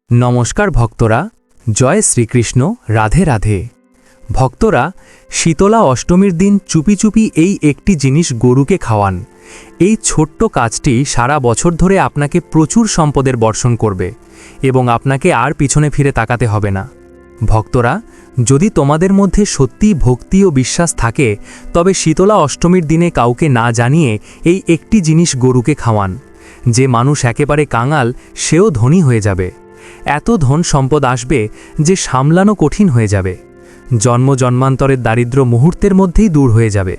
নমস্কার ভক্তরা, জয় শ্রীকৃষ্ণ, রাধে রাধে। ভক্তরা, শীতলা অষ্টমীর দিন চুপি চুপি এই একটি জিনিস গরুকে খাওয়ান। এই ছোট্ট কাজটি সারা বছর ধরে আপনাকে প্রচুর সম্পদের বর্ষণ করবে এবং আপনাকে আর পিছনে ফিরে তাকাতে হবে না। ভক্তরা, যদি তোমাদের মধ্যে সত্যি ভক্তি ও বিশ্বাস থাকে, তবে শীতলা অষ্টমীর দিনে কাউকে না জানিয়ে এই একটি জিনিস গরুকে খাওয়ান। যে মানুষ একেবারে কাঙাল, সেও ধনী হয়ে যাবে। এত ধন সম্পদ আসবে যে সামলানো কঠিন হয়ে যাবে। জন্ম জন্মান্তরের দারিদ্র্য মুহূর্তের মধ্যেই দূর হয়ে যাবে।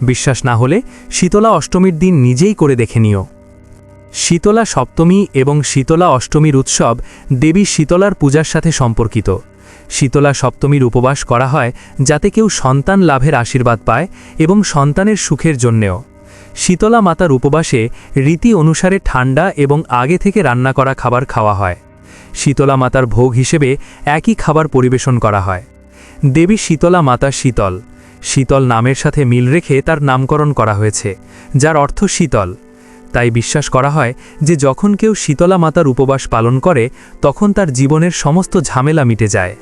বিশ্বাস না হলে শীতলা অষ্টমীর দিন নিজেই করে দেখে নিও। শীতলা সপ্তমী এবং শীতলা অষ্টমীর উৎসব দেবী শীতলার পূজার সাথে সম্পর্কিত। শীতলা সপ্তমীর উপবাস করা হয় যাতে কেউ সন্তান লাভের আশীর্বাদ পায় এবং সন্তানের সুখের জন্যেও। শীতলা মাতার উপবাসে রীতি অনুসারে ঠান্ডা এবং আগে থেকে রান্না করা খাবার খাওয়া হয়। শীতলা মাতার ভোগ হিসেবে একই খাবার পরিবেশন করা হয়। দেবী শীতলা মাতা শীতল। শীতল নামের সাথে মিল রেখে তার নামকরণ করা হয়েছে, যার অর্থ শীতল। তাই বিশ্বাস করা হয় যে যখন কেউ শীতলা মাতার উপবাস পালন করে, তখন তার জীবনের সমস্ত ঝামেলা মিটে যায়।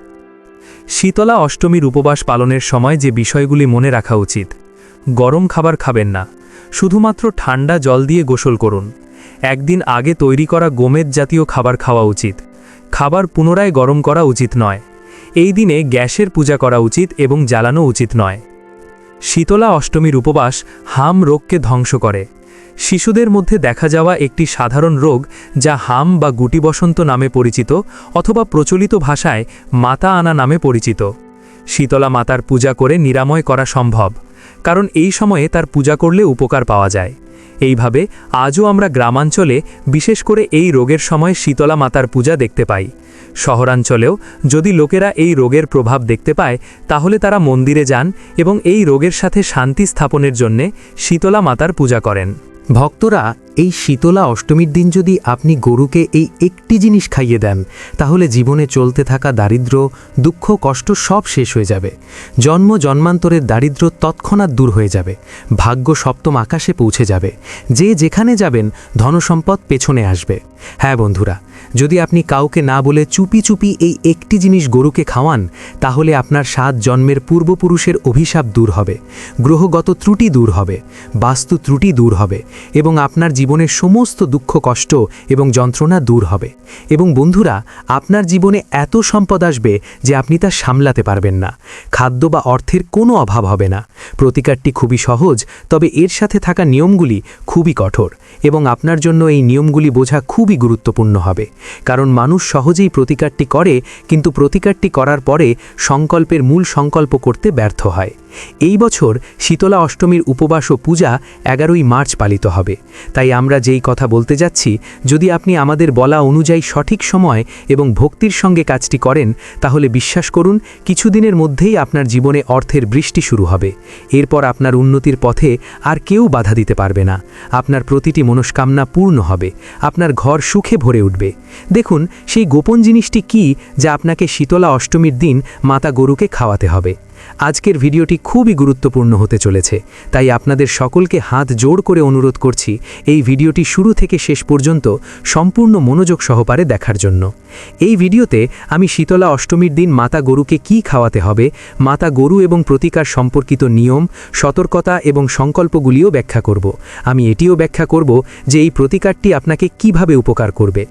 শীতলা অষ্টমীর উপবাস পালনের সময় যে বিষয়গুলি মনে রাখা উচিত: গরম খাবার খাবেন না, শুধুমাত্র ঠান্ডা জল দিয়ে গোসল করুন। একদিন আগে তৈরি করা গোমেদ জাতীয় খাবার খাওয়া উচিত। খাবার পুনরায় গরম করা উচিত নয়। এই দিনে গ্যাসের পূজা করা উচিত এবং জ্বালানো উচিত নয়। শীতলা অষ্টমীর উপবাস হাম রোগকে ধ্বংস করে। শিশুদের মধ্যে দেখা যাওয়া একটি সাধারণ রোগ, যা হাম বা গুটি বসন্ত নামে পরিচিত অথবা প্রচলিত ভাষায় মাতা আনা নামে পরিচিত। শীতলা মাতার পূজা করে নিরাময় করা সম্ভব, কারণ এই সময়ে তার পূজা করলে উপকার পাওয়া যায়। এইভাবে আজও আমরা গ্রামাঞ্চলে, বিশেষ করে এই রোগের সময় শীতলা মাতার পূজা দেখতে পাই। শহরাঞ্চলেও যদি লোকেরা এই রোগের প্রভাব দেখতে পায়, তাহলে তারা মন্দিরে যান এবং এই রোগের সাথে শান্তি স্থাপনের জন্যে শীতলা মাতার পূজা করেন। ভক্তরা, এই শীতলা অষ্টমীর দিন যদি আপনি গরুকে এই একটি জিনিস খাইয়ে দেন, তাহলে জীবনে চলতে থাকা দারিদ্র্য, দুঃখ, কষ্ট সব শেষ হয়ে যাবে। জন্ম জন্মান্তরের দারিদ্র্য তৎক্ষণাৎ দূর হয়ে যাবে। ভাগ্য সপ্তম আকাশে পৌঁছে যাবে। যে যেখানে যাবেন, ধনসম্পদ পেছনে আসবে। হ্যাঁ বন্ধুরা, যদি আপনি কাউকে না বলে চুপি চুপি এই একটি জিনিস গরুকে খাওয়ান, তাহলে আপনার 7 জন্মের পূর্বপুরুষের অভিশাপ দূর হবে, গ্রহগত ত্রুটি দূর হবে, বাস্তু ত্রুটি দূর হবে এবং আপনার জীবনের সমস্ত দুঃখ, কষ্ট এবং যন্ত্রণা দূর হবে। এবং বন্ধুরা, আপনার জীবনে এত সম্পদ আসবে যে আপনি তা সামলাতে পারবেন না। খাদ্য বা অর্থের কোনো অভাব হবে না। প্রতিকারটি খুবই সহজ, তবে এর সাথে থাকা নিয়মগুলি খুবই কঠোর এবং আপনার জন্য এই নিয়মগুলি বোঝা খুবই গুরুত্বপূর্ণ হবে। কারণ মানুষ সহজেই প্রতিকারটি করে, কিন্তু প্রতিকারটি করার পরে সংকল্পের মূল সংকল্প করতে ব্যর্থ হয়। এই বছর শীতলা অষ্টমীর উপবাস ও পূজা 11ই মার্চ পালিত হবে। তাই আমরা যেই কথা বলতে যাচ্ছি, যদি আপনি আমাদের বলা অনুযায়ী সঠিক সময় এবং ভক্তির সঙ্গে কাজটি করেন, তাহলে বিশ্বাস করুন, কিছুদিনের মধ্যেই আপনার জীবনে অর্থের বৃষ্টি শুরু হবে। এরপর আপনার উন্নতির পথে আর কেউ বাধা দিতে পারবে না। আপনার প্রতিটি মনস্কামনা পূর্ণ হবে। আপনার ঘর সুখে ভরে উঠবে। দেখুন, সেই গোপন জিনিসটি কি, যা আপনাকে শীতলা অষ্টমীর দিন মাতা গরুকে খাওয়াতে হবে। আজকের ভিডিওটি খুবই গুরুত্বপূর্ণ হতে চলেছে, তাই আপনাদের সকলকে হাত জোড় করে অনুরোধ করছি এই ভিডিওটি শুরু থেকে শেষ পর্যন্ত সম্পূর্ণ মনোযোগ সহকারে দেখার জন্য। এই ভিডিওতে আমি শীতলা অষ্টমীর দিন মাতা গরুকে কি খাওয়াতে হবে, মাতা গরু এবং প্রতিকার সম্পর্কিত নিয়ম, সতর্কতা এবং সংকল্পগুলিও ব্যাখ্যা করব। আমি এটিও ব্যাখ্যা করব যে এই প্রতিকারটি আপনাকে কিভাবে উপকার করবে।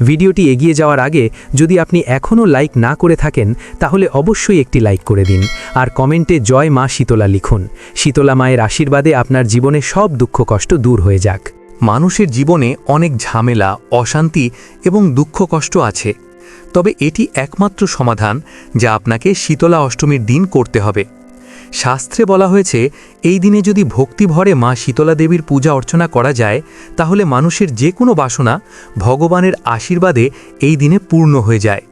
ভিডিওটি এগিয়ে যাওয়ার আগে যদি আপনি এখনও লাইক না করে থাকেন, তাহলে অবশ্যই একটি লাইক করে দিন আর কমেন্টে জয় মা শীতলা লিখুন। শীতলা মায়ের আশীর্বাদে আপনার জীবনে সব দুঃখ কষ্ট দূর হয়ে যাক। মানুষের জীবনে অনেক ঝামেলা, অশান্তি এবং দুঃখ কষ্ট আছে, তবে এটি একমাত্র সমাধান যা আপনাকে শীতলা অষ্টমীর দিন করতে হবে। শাস্ত্রে বলা হয়েছে, এই দিনে যদি ভক্তি ভরে মা শীতলা দেবীর পূজা অর্চনা করা যায়, তাহলে মানুষের যে কোনো বাসনা ভগবানের আশীর্বাদে এই দিনে পূর্ণ হয়ে যায়।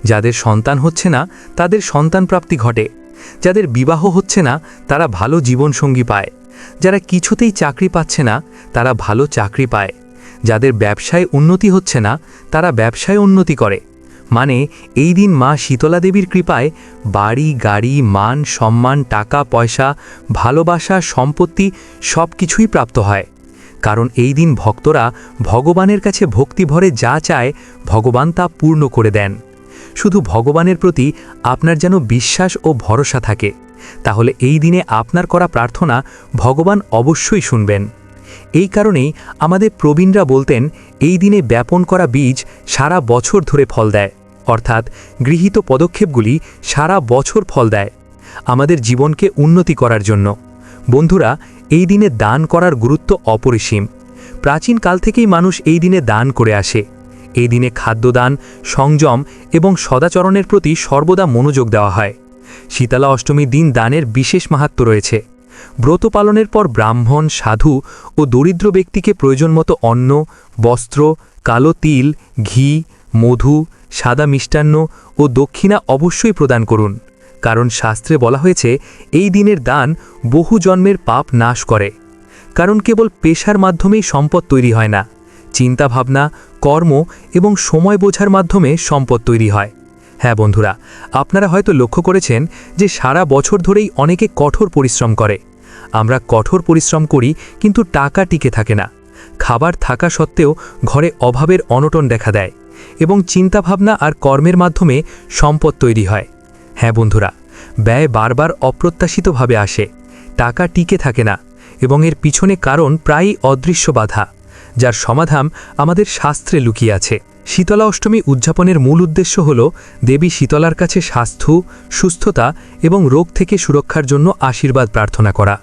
যাদের সন্তান হচ্ছে না, তাদের সন্তান প্রাপ্তি ঘটে। যাদের বিবাহ হচ্ছে না, তারা ভালো জীবনসঙ্গী পায়। যারা কিছুতেই চাকরি পাচ্ছে না, তারা ভালো চাকরি পায়। যাদের ব্যবসায় উন্নতি হচ্ছে না, তারা ব্যবসায় উন্নতি করে। মানে এই দিন মা শীতলা দেবীর কৃপায় বাড়ি, গাড়ি, মান, সম্মান, টাকা পয়সা, ভালোবাসা, সম্পত্তি সব কিছুই প্রাপ্ত হয়। কারণ এই দিন ভক্তরা ভগবানের কাছে ভক্তি ভরে যা চায় ভগবান তা পূর্ণ করে দেন। শুধু ভগবানের প্রতি আপনার যেন বিশ্বাস ও ভরসা থাকে, তাহলে এই দিনে আপনার করা প্রার্থনা ভগবান অবশ্যই শুনবেন। এই কারণেই আমাদের প্রবীণরা বলতেন, এই দিনে ব্যাপন করা বীজ সারা বছর ধরে ফল দেয়, অর্থাৎ গৃহীত পদক্ষেপগুলি সারা বছর ফল দেয় আমাদের জীবনকে উন্নতি করার জন্য। বন্ধুরা, এই দিনে দান করার গুরুত্ব অপরিসীম। প্রাচীনকাল থেকেই মানুষ এই দিনে দান করে আসে। এই দিনে খাদ্যদান, সংযম এবং সদাচরণের প্রতি সর্বদা মনোযোগ দেওয়া হয়। শীতলা অষ্টমীর দিন দানের বিশেষ মাহাত্ম্য রয়েছে। ব্রত পালনের পর ব্রাহ্মণ, সাধু ও দরিদ্র ব্যক্তিকে প্রয়োজনমতো অন্ন, বস্ত্র, কালো তিল, ঘি, মধু, সাদা মিষ্টান্ন ও দক্ষিণা অবশ্যই প্রদান করুন, কারণ শাস্ত্রে বলা হয়েছে এই দিনের দান বহু জন্মের পাপ নাশ করে। কারণ কেবল পেশার মাধ্যমেই সম্পদ তৈরি হয় না, চিন্তাভাবনা, কর্ম এবং সময় বোঝার মাধ্যমে সম্পদ তৈরি হয়। হ্যাঁ বন্ধুরা, আপনারা হয়তো লক্ষ্য করেছেন যে সারা বছর ধরেই অনেকে কঠোর পরিশ্রম করে। আমরা কঠোর পরিশ্রম করি, কিন্তু টাকা টিকে থাকে না। খাবার থাকা সত্ত্বেও ঘরে অভাবের অনটন দেখা দেয় এবং চিন্তাভাবনা আর কর্মের মাধ্যমে সম্পদ তৈরি হয়। হ্যাঁ বন্ধুরা, ব্যয় বারবার অপ্রত্যাশিতভাবে আসে, টাকা টিকে থাকে না এবং এর পিছনে কারণ প্রায়ই অদৃশ্য বাধা, যার সমাধান আমাদের শাস্ত্রে লুকিয়ে আছে। শীতলা অষ্টমী উদযাপনের মূল উদ্দেশ্য হল দেবী শীতলার কাছে স্বাস্থ্য, সুস্থতা এবং রোগ থেকে সুরক্ষার জন্য আশীর্বাদ প্রার্থনা করা।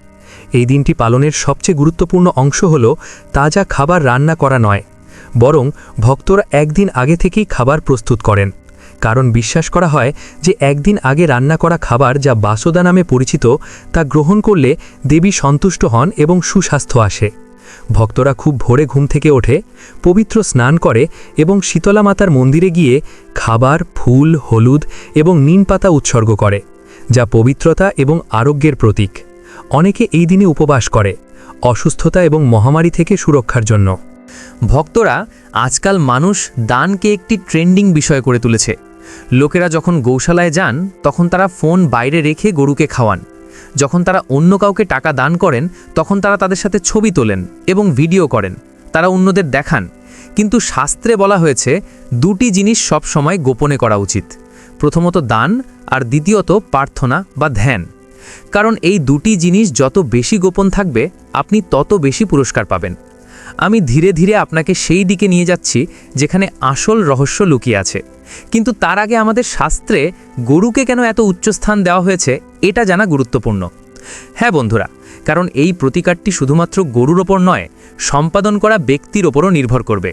এই দিনটি পালনের সবচেয়ে গুরুত্বপূর্ণ অংশ হল তাজা খাবার রান্না করা নয়, বরং ভক্তরা একদিন আগে থেকেই খাবার প্রস্তুত করেন। কারণ বিশ্বাস করা হয় যে একদিন আগে রান্না করা খাবার, যা বাসোদা নামে পরিচিত, তা গ্রহণ করলে দেবী সন্তুষ্ট হন এবং সুস্বাস্থ্য আসে। ভক্তরা খুব ভোরে ঘুম থেকে ওঠে, পবিত্র স্নান করে এবং শীতলা মাতার মন্দিরে গিয়ে খাবার, ফুল, হলুদ এবং নিম পাতা উৎসর্গ করে, যা পবিত্রতা এবং আরোগ্যের প্রতীক। অনেকে এই দিনে উপবাস করে, অসুস্থতা এবং মহামারী থেকে সুরক্ষার জন্য। ভক্তরা আজকাল মানুষ দানকে একটি ট্রেন্ডিং বিষয় করে তুলেছে। লোকেরা যখন গৌশালায় যান তখন তারা ফোন বাইরে রেখে গরুকে খাওয়ান। যখন তারা অন্য কাউকে টাকা দান করেন তখন তারা তাদের সাথে ছবি তোলেন এবং ভিডিও করেন, তারা অন্যদের দেখান। কিন্তু শাস্ত্রে বলা হয়েছে দুটি জিনিস সব সময় গোপনে করা উচিত। প্রথমত দান, আর দ্বিতীয়ত প্রার্থনা বা ধ্যান। কারণ এই দুটি জিনিস যত বেশি গোপন থাকবে, আপনি তত বেশি পুরস্কার পাবেন। আমি ধীরে ধীরে আপনাকে সেই দিকে নিয়ে যাচ্ছি যেখানে আসল রহস্য লুকিয়ে আছে। কিন্তু তার আগে আমাদের শাস্ত্রে গরুকে কেন এত উচ্চস্থান দেওয়া হয়েছে এটা জানা গুরুত্বপূর্ণ। হ্যাঁ বন্ধুরা, কারণ এই প্রতিকারটি শুধুমাত্র গরুর ওপর নয়, সম্পাদন করা ব্যক্তির ওপরও নির্ভর করবে।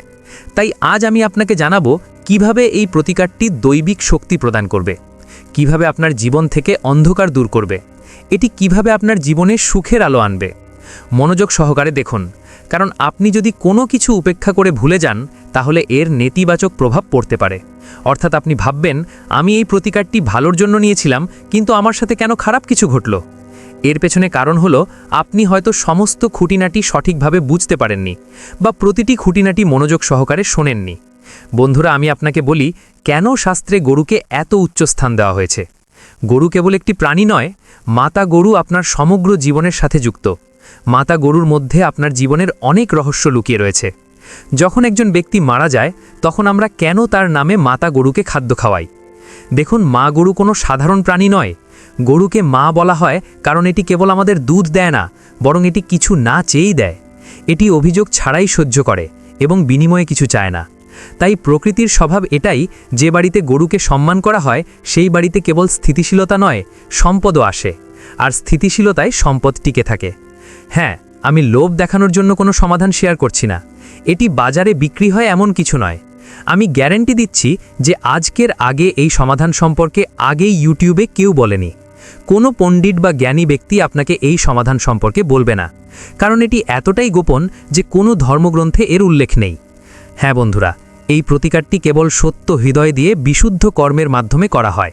তাই আজ আমি আপনাকে জানাবো কিভাবে এই প্রতিকারটি দৈবিক শক্তি প্রদান করবে, কিভাবে আপনার জীবন থেকে অন্ধকার দূর করবে, এটি কিভাবে আপনার জীবনে সুখের আলো আনবে। মনোযোগ সহকারে দেখুন, কারণ আপনি যদি কোনো কিছু উপেক্ষা করে ভুলে যান তাহলে এর নেতিবাচক প্রভাব পড়তে পারে। অর্থাৎ আপনি ভাববেন, আমি এই প্রতিকারটি ভালোর জন্য নিয়েছিলাম, কিন্তু আমার সাথে কেন খারাপ কিছু ঘটল। এর পেছনে কারণ হলো আপনি হয়তো সমস্ত খুঁটিনাটি সঠিকভাবে বুঝতে পারেননি বা প্রতিটি খুঁটিনাটি মনোযোগ সহকারে শোনেননি। বন্ধুরা, আমি আপনাকে বলি কেন শাস্ত্রে গরুকে এত উচ্চস্থান দেওয়া হয়েছে। গরু কেবল একটি প্রাণী নয়, মাতা গরু আপনার সমগ্র জীবনের সাথে যুক্ত। মাতা গরুর মধ্যে আপনার জীবনের অনেক রহস্য লুকিয়ে রয়েছে। যখন একজন ব্যক্তি মারা যায় তখন আমরা কেন তার নামে মাতা গরুকে খাদ্য খাওয়াই? দেখুন, মা গরু কোনো সাধারণ প্রাণী নয়। গরুকে মা বলা হয় কারণ এটি কেবল আমাদের দুধ দেয় না, বরং এটি কিছু না চেয়েই দেয়। এটি অভিযোগ ছাড়াই সহ্য করে এবং বিনিময়ে কিছু চায় না। তাই প্রকৃতির স্বভাব এটাই, যে বাড়িতে গরুকে সম্মান করা হয় সেই বাড়িতে কেবল স্থিতিশীলতা নয়, সম্পদও আসে, আর স্থিতিশীলতায় সম্পদ টিকে থাকে। হ্যাঁ, আমি লোভ দেখানোর জন্য কোনো সমাধান শেয়ার করছি না। এটি বাজারে বিক্রি হয় এমন কিছু নয়। আমি গ্যারান্টি দিচ্ছি যে আজকের আগে এই সমাধান সম্পর্কে আগেই ইউটিউবে কেউ বলেনি। কোনো পণ্ডিত বা জ্ঞানী ব্যক্তি আপনাকে এই সমাধান সম্পর্কে বলবে না, কারণ এটি এতটাই গোপন যে কোনো ধর্মগ্রন্থে এর উল্লেখ নেই। হ্যাঁ বন্ধুরা, এই প্রতিকারটি কেবল সত্য হৃদয় দিয়ে বিশুদ্ধ কর্মের মাধ্যমে করা হয়।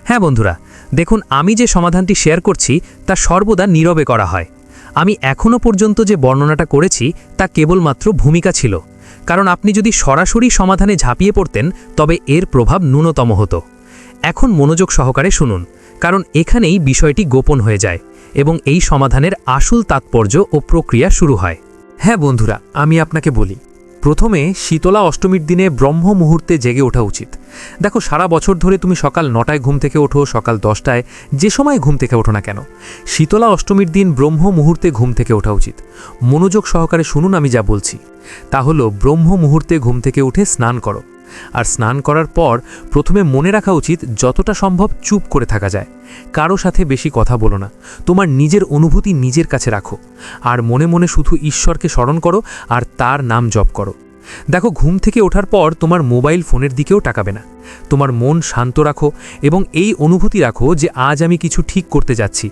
হ্যাঁ বন্ধুরা, দেখুন, আমি যে সমাধানটি শেয়ার করছি তা সর্বদা নীরবে করা হয়। আমি এখনও পর্যন্ত যে বর্ণনাটা করেছি তা কেবলমাত্র ভূমিকা ছিল, কারণ আপনি যদি সরাসরি সমাধানে ঝাঁপিয়ে পড়তেন তবে এর প্রভাব ন্যূনতম হতো। এখন মনোযোগ সহকারে শুনুন, কারণ এখানেই বিষয়টি গোপন হয়ে যায় এবং এই সমাধানের আসল তাৎপর্য ও প্রক্রিয়া শুরু হয়। হ্যাঁ বন্ধুরা, আমি আপনাকে বলি, প্রথমে শীতলা অষ্টমীর দিনে ব্রহ্ম মুহূর্তে জেগে ওঠা উচিত। দেখো, সারা বছর ধরে তুমি সকাল 9টায় ঘুম থেকে ওঠো, সকাল 10টায়, যে সময় ঘুম থেকে ওঠো না কেন, শীতলা অষ্টমীর দিন ব্রহ্ম মুহূর্তে ঘুম থেকে ওঠা উচিত। মনোযোগ সহকারে শুনুন আমি যা বলছি। তা হলো, ব্রহ্ম মুহূর্তে ঘুম থেকে উঠে স্নান করো। আর স্নান করার পর প্রথমে মনে রাখা উচিত যতটা সম্ভব চুপ করে থাকা যায়। কারো সাথে বেশি কথা বলো না, তোমার নিজের অনুভূতি নিজের কাছে রাখো। আর মনে মনে শুধু ঈশ্বরকে স্মরণ করো আর তার নাম জপ করো। দেখো, ঘুম থেকে ওঠার পর তোমার মোবাইল ফোনের দিকেও তাকাবে না। তোমার মন শান্ত রাখো এবং এই অনুভূতি রাখো যে আজ আমি কিছু ঠিক করতে যাচ্ছি।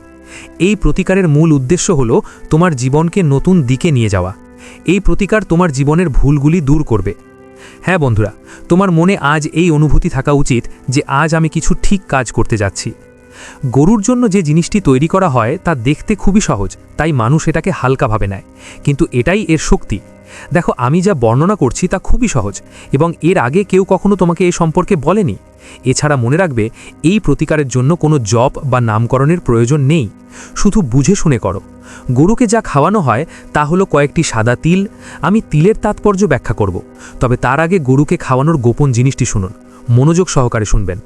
এই প্রতিকারের মূল উদ্দেশ্য হলো তোমার জীবনকে নতুন দিকে নিয়ে যাওয়া। এই প্রতিকার তোমার জীবনের ভুলগুলি দূর করবে। হ্যাঁ বন্ধুরা, তোমার মনে আজ এই অনুভূতি থাকা উচিত যে আজ আমি কিছু ঠিক কাজ করতে যাচ্ছি। গরুর জন্য যে জিনিসটি তৈরি করা হয় তা দেখতে খুবই সহজ, তাই মানুষ এটাকে হালকাভাবে নেয়, কিন্তু এটাই এর শক্তি। দেখো, আমি যা বর্ণনা করছি তা খুবই সহজ এবং এর আগে কেউ কখনো তোমাকে এই সম্পর্কে বলেনি। এছাড়া মনে রাখবে, এই প্রতিকারের জন্য কোনো জপ বা নামকরণের প্রয়োজন নেই, শুধু বুঝে শুনে করো। গরুকে যা খাওয়ানো হয় তা হলো কয়েকটি সাদা তিল। আমি তিলের তাৎপর্য ব্যাখ্যা করব, তবে তার আগে গরুকে খাওয়ানোর গোপন জিনিসটি শুনুন। মনোযোগ সহকারে শুনবেন।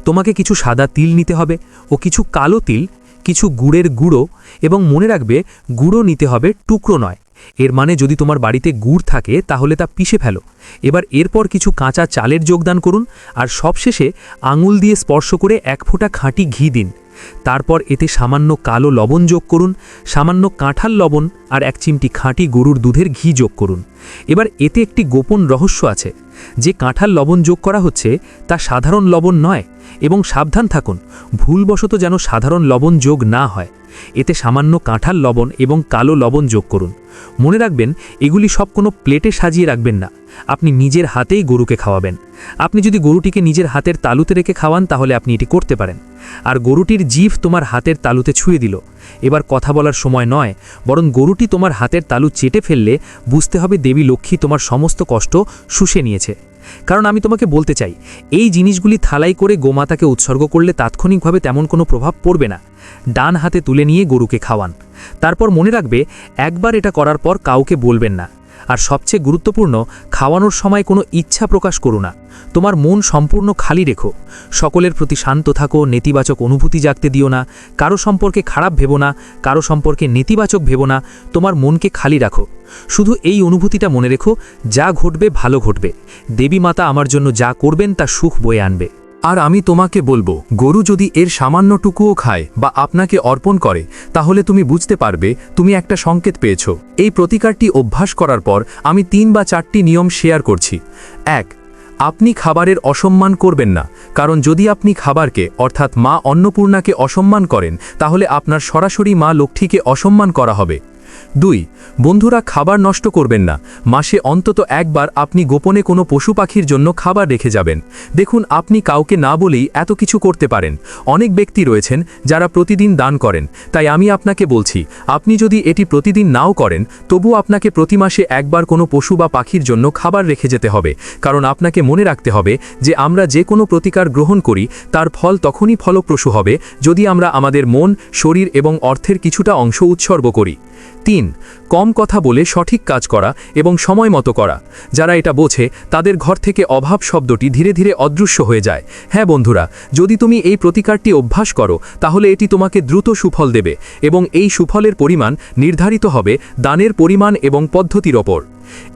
তোমাকে কিছু সাদা তিল নিতে হবে ও কিছু কালো তিল, কিছু গুড়ের গুঁড়ো, এবং মনে রাখবে গুঁড়ো নিতে হবে টুকরো নয়। এর মানে যদি তোমার বাড়িতে গুড় থাকে তাহলে তা পিষে ফেলো। এবার এরপর কিছু কাঁচা চালের যোগদান করুন আর সবশেষে আঙুল দিয়ে স্পর্শ করে 1 ফোঁটা খাঁটি ঘি দিন। তারপর এতে সামান্য কালো লবণ যোগ করুন, সামান্য কাঁঠাল লবণ আর 1 চিমটি খাঁটি গরুর দুধের ঘি যোগ করুন। এবার এতে একটি গোপন রহস্য আছে। যে কাঁঠাল লবণ যোগ করা হচ্ছে তা সাধারণ লবণ নয়, এবং সাবধান থাকুন ভুলবশত যেন সাধারণ লবণ যোগ না হয়। এতে সামান্য কাঁঠাল লবণ এবং কালো লবণ যোগ করুন। মনে রাখবেন, এগুলি সব কোনো প্লেটে সাজিয়ে রাখবেন না, আপনি নিজের হাতেই গরুকে খাওয়াবেন। আপনি যদি গরুটিকে নিজের হাতের তালুতে রেখে খাওয়ান তাহলে আপনি এটি করতে পারেন। আর গরুটির জিভ তোমার হাতের তালুতে ছুঁয়ে দিল। এবার কথা বলার সময় নয়, বরং গরুটি তোমার হাতের তালু চেটে ফেললে বুঝতে হবে দেবী লক্ষ্মী তোমার সমস্ত কষ্ট শুষে নিয়েছে। কারণ আমি তোমাকে বলতে চাই, এই জিনিসগুলি থালাই করে গোমাতাকে উৎসর্গ করলে তাৎক্ষণিকভাবে তেমন কোনো প্রভাব পড়বে না। ডান হাতে তুলে নিয়ে গরুকে খাওয়ান। তারপর মনে রাখবে, একবার এটা করার পর কাউকে বলবেন না। আর সবচেয়ে গুরুত্বপূর্ণ, খাওয়ানোর সময় কোনো ইচ্ছা প্রকাশ করো না। তোমার মন সম্পূর্ণ খালি রেখো। সকলের প্রতি শান্ত থাকো, নেতিবাচক অনুভূতি জাগতে দিও না। কারো সম্পর্কে খারাপ ভেবো না, কারো সম্পর্কে নেতিবাচক ভেবো না। তোমার মনকে খালি রাখো। শুধু এই অনুভূতিটা মনে রেখো, যা ঘটবে ভালো ঘটবে। দেবী মাতা আমার জন্য যা করবেন তা সুখ বয়ে আনবে। আর আমি তোমাকে বলবো, গরু যদি এর সামান্যটুকুও খায় বা আপনাকে অর্পণ করে, তাহলে তুমি বুঝতে পারবে তুমি একটা সংকেত পেয়েছো। এই প্রতিকারটি অভ্যাস করার পর আমি 3 বা 4টি নিয়ম শেয়ার করছি। 1. আপনি খাবারের অসম্মান করবেন না, কারণ যদি আপনি খাবারকে অর্থাৎ মা অন্নপূর্ণাকে অসম্মান করেন তাহলে আপনার সরাসরি মা লক্ষ্মীকে অসম্মান করা হবে। 2. বন্ধুরা, খাবার নষ্ট করবেন না। মাসে অন্তত একবার আপনি গোপনে কোনো পশু পাখির জন্য খাবার রেখে যাবেন। দেখুন, আপনি কাউকে না বলেই এত কিছু করতে পারেন। অনেক ব্যক্তি রয়েছেন যারা প্রতিদিন দান করেন, তাই আমি আপনাকে বলছি, আপনি যদি এটি প্রতিদিন নাও করেন তবু আপনাকে প্রতি মাসে একবার কোনো পশু বা পাখির জন্য খাবার রেখে যেতে হবে। কারণ আপনাকে মনে রাখতে হবে যে আমরা যে কোনো প্রতিকার গ্রহণ করি তার ফল তখনই ফলপ্রসূ হবে যদি আমরা আমাদের মন, শরীর এবং অর্থের কিছুটা অংশ উৎসর্গ করি। 3. কম কথা বলে সঠিক কাজ করা এবং সময় মতো করা। যারা এটা বোঝে তাদের ঘর থেকে অভাব শব্দটি ধীরে ধীরে অদৃশ্য হয়ে যায়। হ্যাঁ বন্ধুরা, যদি তুমি এই প্রতিকারটি অভ্যাস করো তাহলে এটি তোমাকে দ্রুত সুফল দেবে, এবং এই সুফলের পরিমাণ নির্ধারিত হবে দানের পরিমাণ এবং পদ্ধতির ওপর।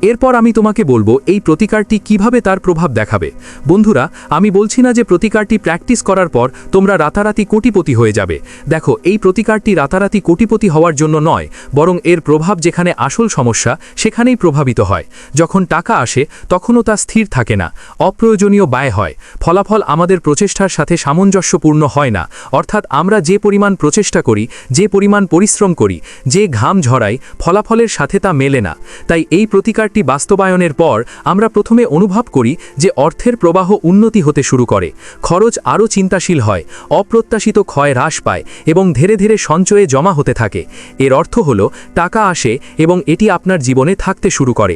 এরপর আমি তোমাকে বলবো এই প্রতিকারটি কিভাবে তার প্রভাব দেখাবে। বন্ধুরা, আমি বলছি না যে প্রতিকারটি প্র্যাকটিস করার পর তোমরা রাতারাতি কোটিপতি হয়ে যাবে। দেখো, এই প্রতিকারটি রাতারাতি কোটিপতি হওয়ার জন্য নয়, বরং এর প্রভাব যেখানে আসল সমস্যা সেখানেই প্রভাবিত হয়। যখন টাকা আসে তখনও তা স্থির থাকে না, অপ্রয়োজনীয় ব্যয় হয়। ফলাফল আমাদের প্রচেষ্টার সাথে সামঞ্জস্যপূর্ণ হয় না। অর্থাৎ আমরা যে পরিমাণ প্রচেষ্টা করি, যে পরিমাণ পরিশ্রম করি, যে ঘাম ঝরাই, ফলাফলের সাথে তা মেলে না। তাই এই প্রতিকারটি বাস্তবায়নের পর আমরা প্রথমে অনুভব করি যে অর্থের প্রবাহ উন্নতি হতে শুরু করে, খরচ আরও চিন্তাশীল হয়, অপ্রত্যাশিত ক্ষয় হ্রাস পায় এবং ধীরে ধীরে সঞ্চয়ে জমা হতে থাকে। এর অর্থ হলো টাকা আসে এবং এটি আপনার জীবনে থাকতে শুরু করে।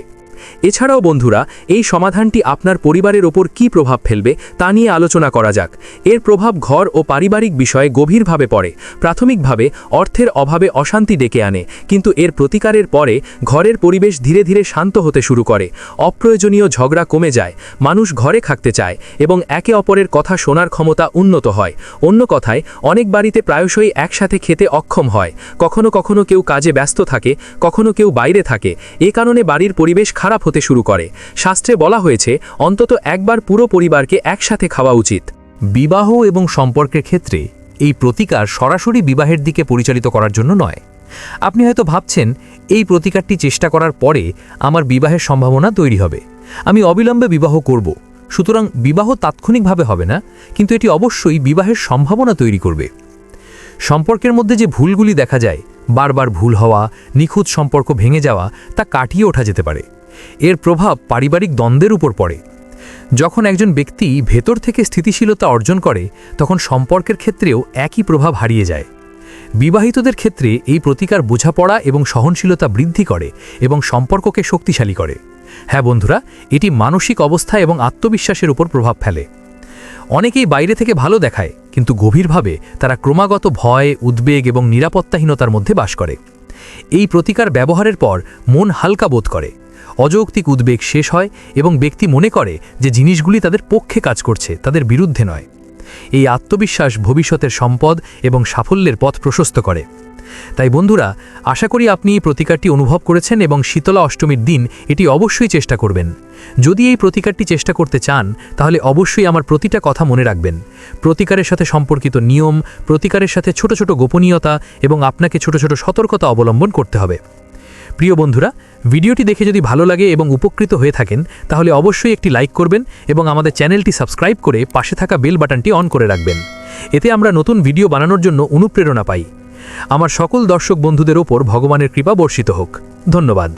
এছাড়াও বন্ধুরা, এই সমাধানটি আপনার পরিবারের ওপর কী প্রভাব ফেলবে তা নিয়ে আলোচনা করা যাক। এর প্রভাব ঘর ও পারিবারিক বিষয়ে গভীরভাবে পড়ে। প্রাথমিকভাবে অর্থের অভাবে অশান্তি ডেকে আনে, কিন্তু এর প্রতিকারের পরে ঘরের পরিবেশ ধীরে ধীরে শান্ত হতে শুরু করে। অপ্রয়োজনীয় ঝগড়া কমে যায়, মানুষ ঘরে থাকতে চায় এবং একে অপরের কথা শোনার ক্ষমতা উন্নত হয়। অন্য কথায়, অনেক বাড়িতে প্রায়শই একসাথে খেতে অক্ষম হয়। কখনো কখনো কেউ কাজে ব্যস্ত থাকে, কখনো কেউ বাইরে থাকে। এ কারণে বাড়ির পরিবেশ খারাপ হতে শুরু করে। শাস্ত্রে বলা হয়েছে অন্তত একবার পুরো পরিবারকে একসাথে খাওয়া উচিত। বিবাহ এবং সম্পর্কের ক্ষেত্রে এই প্রতিকার সরাসরি বিবাহের দিকে পরিচালিত করার জন্য নয়। আপনি হয়তো ভাবছেন, এই প্রতিকারটি চেষ্টা করার পরে আমার বিবাহের সম্ভাবনা তৈরি হবে, আমি অবিলম্বে বিবাহ করব। সুতরাং বিবাহ তাৎক্ষণিকভাবে হবে না, কিন্তু এটি অবশ্যই বিবাহের সম্ভাবনা তৈরি করবে। সম্পর্কের মধ্যে যে ভুলগুলি দেখা যায়, বারবার ভুল হওয়া, নিখুঁত সম্পর্ক ভেঙে যাওয়া, তা কাটিয়ে ওঠা যেতে পারে। এর প্রভাব পারিবারিক দ্বন্দ্বের উপর পড়ে। যখন একজন ব্যক্তি ভেতর থেকে স্থিতিশীলতা অর্জন করে, তখন সম্পর্কের ক্ষেত্রেও একই প্রভাব হারিয়ে যায়। বিবাহিতদের ক্ষেত্রে এই প্রতিকার বোঝাপড়া এবং সহনশীলতা বৃদ্ধি করে এবং সম্পর্ককে শক্তিশালী করে। হ্যাঁ বন্ধুরা, এটি মানসিক অবস্থা এবং আত্মবিশ্বাসের উপর প্রভাব ফেলে। অনেকেই বাইরে থেকে ভালো দেখায়, কিন্তু গভীরভাবে তারা ক্রমাগত ভয়, উদ্বেগ এবং নিরাপত্তাহীনতার মধ্যে বাস করে। এই প্রতিকার ব্যবহারের পর মন হালকা বোধ করে, অযৌক্তিক উদ্বেগ শেষ হয় এবং ব্যক্তি মনে করে যে জিনিসগুলি তাদের পক্ষে কাজ করছে, তাদের বিরুদ্ধে নয়। এই আত্মবিশ্বাস ভবিষ্যতের সম্পদ এবং সাফল্যের পথ প্রশস্ত করে। তাই বন্ধুরা, আশা করি আপনি এই প্রতিকারটি অনুভব করেছেন এবং শীতলা অষ্টমীর দিন এটি অবশ্যই চেষ্টা করবেন। যদি এই প্রতিকারটি চেষ্টা করতে চান, তাহলে অবশ্যই আমার প্রতিটা কথা মনে রাখবেন। প্রতিকারের সাথে সম্পর্কিত নিয়ম, প্রতিকারের সাথে ছোট ছোট গোপনীয়তা এবং আপনাকে ছোট ছোট সতর্কতা অবলম্বন করতে হবে। প্রিয় বন্ধুরা, ভিডিওটি দেখে যদি ভালো লাগে এবং উপকৃত হয়ে থাকেন, তাহলে অবশ্যই একটি লাইক করবেন এবং আমাদের চ্যানেলটি সাবস্ক্রাইব করে পাশে থাকা বেল বাটনটি অন করে রাখবেন। এতে আমরা নতুন ভিডিও বানানোর জন্য অনুপ্রেরণা পাই। আমার সকল দর্শক বন্ধুদের ওপর ভগবানের কৃপা বর্ষিত হোক। ধন্যবাদ।